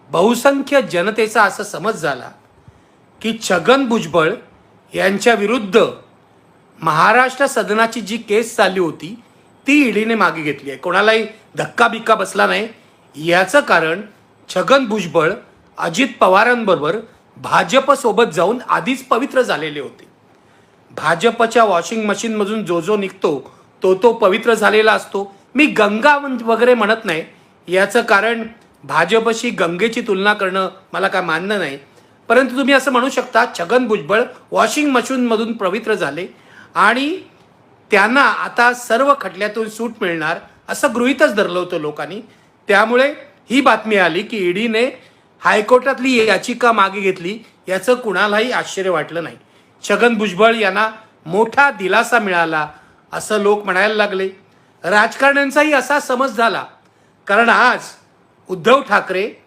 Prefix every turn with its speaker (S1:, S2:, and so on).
S1: बहुसंख्य जनतेचा असा समज झाला की छगन भुजबळ यांच्या विरुद्ध महाराष्ट्र सदनाची जी केस चालली होती ती ईडीने मागे घेतली आहे. कोणालाही धक्का बिक्का बसला नाही. याचं कारण छगन भुजबळ अजित पवारांबरोबर भाजप सोबत जाऊन आधीच पवित्र झालेले होते. भाजपच्या वॉशिंग मशीनमधून जो जो निघतो तो पवित्र झालेला असतो. मी गंगा वगैरे म्हणत नाही. याचं कारण भाजपशी गंगेची तुलना करणं मला काय मान्य नाही. परंतु तुम्ही असं म्हणू शकता छगन भुजबळ वॉशिंग मशीनमधून पवित्र झाले आणि त्यांना आता सर्व खटल्यातून सूट मिळणार असं गृहीतच धरलं होतं लोकांनी. त्यामुळे ही बातमी आली की ईडीने हायकोर्टातली याचिका मागे घेतली. याचं कुणालाही आश्चर्य वाटलं नाही. छगन भुजबळ यांना मोठा दिलासा मिळाला असं लोक म्हणायला लागले. राजकारण्यांचाही असा समज झाला, कारण आज उद्धव ठाकरे